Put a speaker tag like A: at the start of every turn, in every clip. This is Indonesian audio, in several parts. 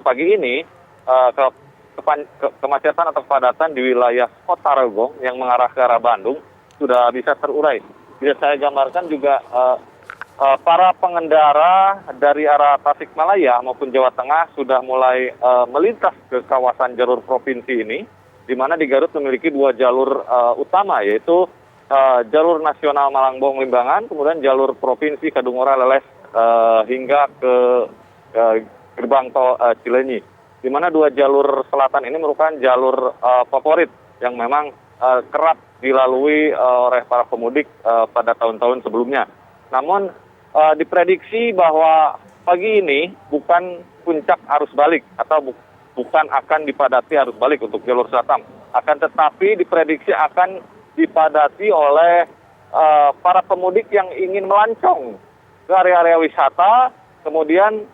A: pagi ini kemacetan atau kepadatan di wilayah Kota Tarogong yang mengarah ke arah Bandung sudah bisa terurai. Bisa saya gambarkan juga para pengendara dari arah Tasikmalaya maupun Jawa Tengah sudah mulai melintas ke kawasan jalur provinsi ini, di mana di Garut memiliki dua jalur utama, yaitu jalur nasional Malangbong-Limbangan, kemudian jalur provinsi Kadungora-Leles hingga ke gerbang tol Cileunyi. Di mana dua jalur selatan ini merupakan jalur favorit yang memang kerap dilalui oleh para pemudik pada tahun-tahun sebelumnya. Namun diprediksi bahwa pagi ini bukan puncak arus balik atau bukan akan dipadati arus balik untuk jalur selatan. Akan tetapi diprediksi akan dipadati oleh para pemudik yang ingin melancong ke area-area wisata, kemudian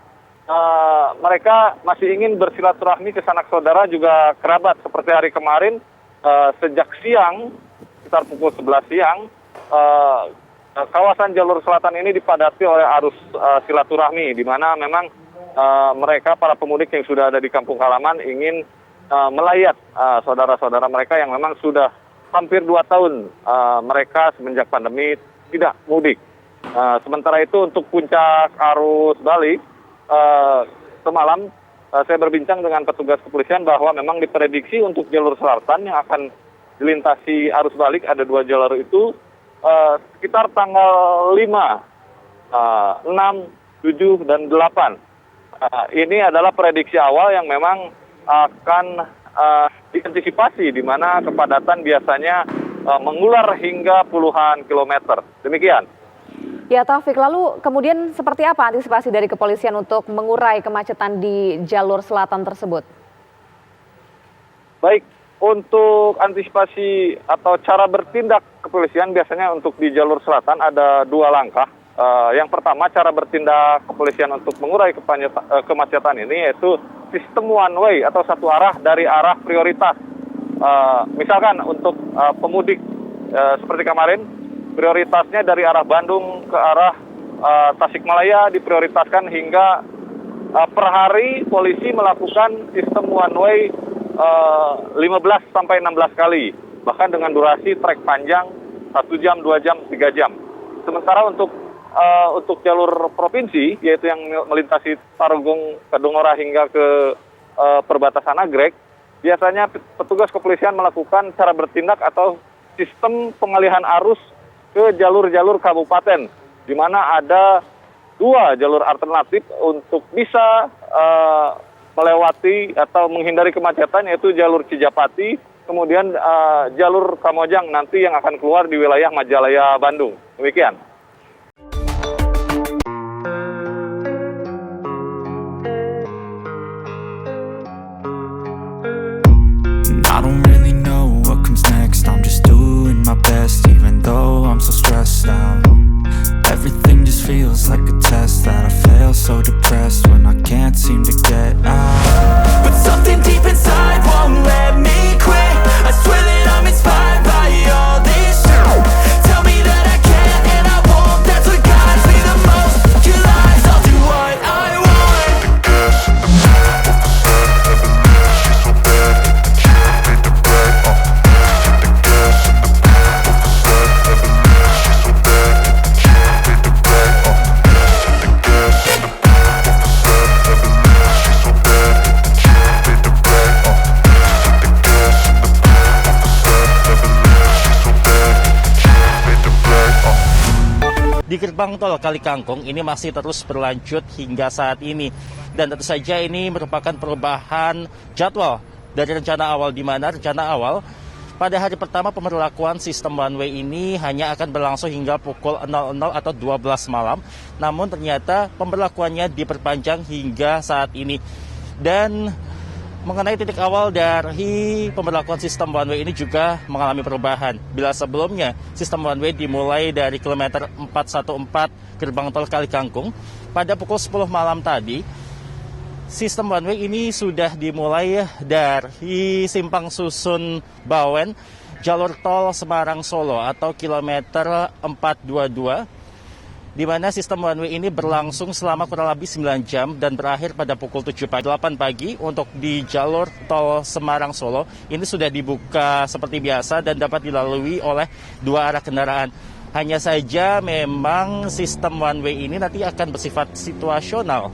A: mereka masih ingin bersilaturahmi ke sanak saudara juga kerabat. Seperti hari kemarin sejak siang, sekitar pukul 11 siang, kawasan jalur selatan ini dipadati oleh arus silaturahmi, di mana memang mereka, para pemudik yang sudah ada di kampung halaman, ingin melayat saudara-saudara mereka yang memang sudah hampir 2 tahun mereka semenjak pandemi tidak mudik. Sementara itu untuk puncak arus balik, semalam saya berbincang dengan petugas kepolisian bahwa memang diprediksi untuk jalur selatan yang akan dilintasi arus balik, ada 2 jalur itu, sekitar tanggal 5, 6, 7, dan 8. Ini adalah prediksi awal yang memang akan diantisipasi, di mana kepadatan biasanya mengular hingga puluhan kilometer. Demikian.
B: Ya Taufik, lalu kemudian seperti apa antisipasi dari kepolisian untuk mengurai kemacetan di jalur selatan tersebut? Baik.
A: Untuk antisipasi atau cara bertindak kepolisian biasanya untuk di jalur selatan ada 2 langkah. Yang pertama, cara bertindak kepolisian untuk mengurai kemacetan ini yaitu sistem one way atau satu arah dari arah prioritas. Misalkan untuk pemudik seperti kemarin, prioritasnya dari arah Bandung ke arah Tasikmalaya diprioritaskan hingga per hari polisi melakukan sistem one way 15 sampai 16 kali, bahkan dengan durasi trek panjang 1 jam, 2 jam, 3 jam. Sementara untuk jalur provinsi, yaitu yang melintasi Tarogong, Kadungora hingga ke perbatasan Nagreg, biasanya petugas kepolisian melakukan cara bertindak atau sistem pengalihan arus ke jalur-jalur kabupaten, di mana ada 2 jalur alternatif untuk bisa melewati atau menghindari kemacetan, yaitu jalur Cijapati, kemudian jalur Kamojang nanti yang akan keluar di wilayah Majalaya, Bandung. Demikian.
C: I don't really know what comes next. I'm just doing my best, even though I'm so stressed out. Everything just feels like a test that I fail, so depressed when I can't seem to get out. But something deep inside won't let me quit. I swear that I'm inspired by all this shit. Tell me that I can and I won't. That's what guides me the most. Your lies, I'll do what I want.
D: Di gerbang tol Kali Kangkung ini masih terus berlanjut hingga saat ini. Dan tentu saja ini merupakan perubahan jadwal dari rencana awal, di mana rencana awal pada hari pertama pemberlakuan sistem one way ini hanya akan berlangsung hingga pukul 00 atau 12 malam. Namun ternyata pemberlakuannya diperpanjang hingga saat ini. Dan mengenai titik awal dari pemberlakuan sistem one way ini juga mengalami perubahan. Bila sebelumnya sistem one way dimulai dari kilometer 414 gerbang tol Kali Kangkung pada pukul 10 malam tadi, sistem one way ini sudah dimulai dari Simpang Susun Bawen, jalur tol Semarang Solo atau kilometer 422 di mana sistem one way ini berlangsung selama kurang lebih 9 jam dan berakhir pada pukul 8 pagi untuk di jalur tol Semarang-Solo. Ini sudah dibuka seperti biasa dan dapat dilalui oleh 2 arah kendaraan. Hanya saja memang sistem one way ini nanti akan bersifat situasional.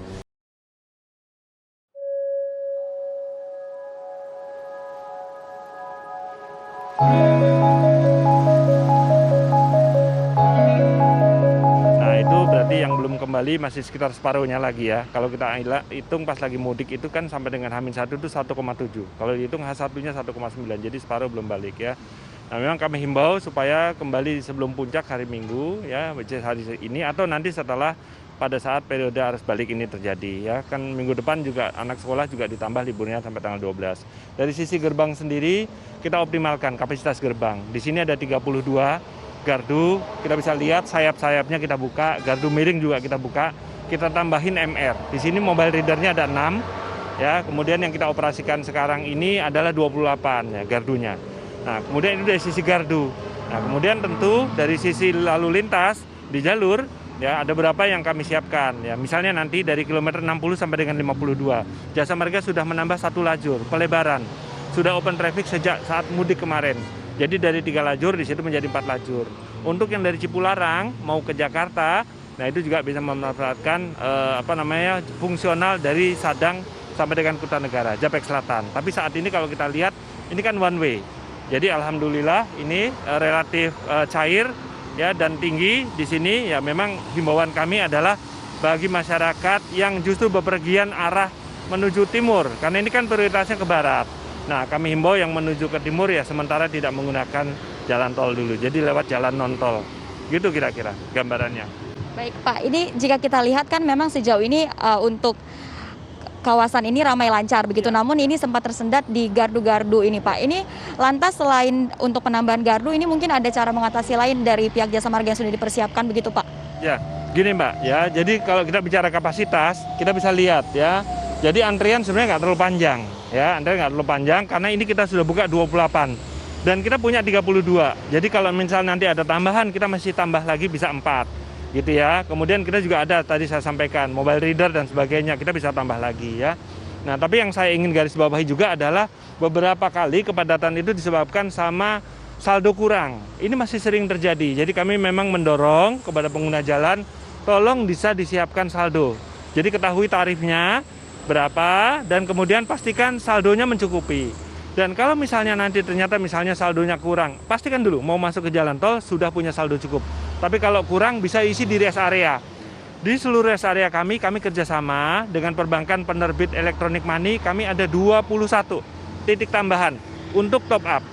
E: Nah itu berarti yang belum kembali masih sekitar separuhnya lagi ya. Kalau kita hitung pas lagi mudik itu kan sampai dengan H-1 itu 1,7. Kalau dihitung H1-nya 1,9, jadi separuh belum balik ya. Nah memang kami himbau supaya kembali sebelum puncak hari Minggu ya, which is hari ini atau nanti setelah pada saat periode arus balik ini terjadi ya. Kan minggu depan juga anak sekolah juga ditambah liburnya sampai tanggal 12. Dari sisi gerbang sendiri kita optimalkan kapasitas gerbang. Di sini ada 32 gardu, kita bisa lihat sayap-sayapnya kita buka, gardu miring juga kita buka, kita tambahin MR. Di sini mobile readernya ada 6 ya. Kemudian yang kita operasikan sekarang ini adalah 28 ya gardunya. Nah, kemudian itu dari sisi gardu. Nah, kemudian tentu dari sisi lalu lintas di jalur ya ada beberapa yang kami siapkan ya. Misalnya nanti dari kilometer 60 sampai dengan 52. Jasa Marga sudah menambah 1 lajur pelebaran. Sudah open traffic sejak saat mudik kemarin. Jadi dari 3 lajur di situ menjadi 4 lajur. Untuk yang dari Cipularang mau ke Jakarta, nah itu juga bisa memanfaatkan fungsional dari Sadang sampai dengan Kutanegara, Japek Selatan. Tapi saat ini kalau kita lihat ini kan one way. Jadi alhamdulillah ini relatif cair ya dan tinggi di sini ya. Memang himbauan kami adalah bagi masyarakat yang justru bepergian arah menuju timur karena ini kan prioritasnya ke barat. Nah, kami himbau yang menuju ke timur ya sementara tidak menggunakan jalan tol dulu. Jadi lewat jalan non tol. Gitu kira-kira gambarannya.
F: Baik Pak, ini jika kita lihat kan memang sejauh ini untuk kawasan ini ramai lancar begitu, namun ini sempat tersendat di gardu-gardu ini Pak. Ini lantas selain untuk penambahan gardu ini mungkin ada cara mengatasi lain dari pihak Jasa Marga yang sudah dipersiapkan begitu Pak?
E: Ya, gini Mbak ya, jadi kalau kita bicara kapasitas kita bisa lihat ya. Jadi antrian sebenarnya nggak terlalu panjang ya, antrian nggak terlalu panjang karena ini kita sudah buka 28 dan kita punya 32. Jadi kalau misal nanti ada tambahan kita masih tambah lagi bisa 4. Gitu ya. Kemudian kita juga ada tadi saya sampaikan mobile reader dan sebagainya, kita bisa tambah lagi ya. Nah, tapi yang saya ingin garis bawahi juga adalah beberapa kali kepadatan itu disebabkan sama saldo kurang. Ini masih sering terjadi. Jadi kami memang mendorong kepada pengguna jalan tolong bisa disiapkan saldo. Jadi ketahui tarifnya berapa dan kemudian pastikan saldonya mencukupi. Dan kalau misalnya nanti ternyata misalnya saldonya kurang, pastikan dulu mau masuk ke jalan tol sudah punya saldo cukup. Tapi kalau kurang bisa isi di rest area. Di seluruh rest area kami kerjasama dengan perbankan penerbit elektronik money, kami ada 21 titik tambahan untuk top up.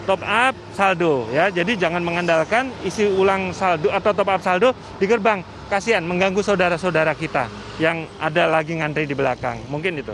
E: Top up saldo ya. Jadi jangan mengandalkan isi ulang saldo atau top up saldo di gerbang. Kasihan mengganggu saudara-saudara kita yang ada lagi ngantri di belakang. Mungkin itu.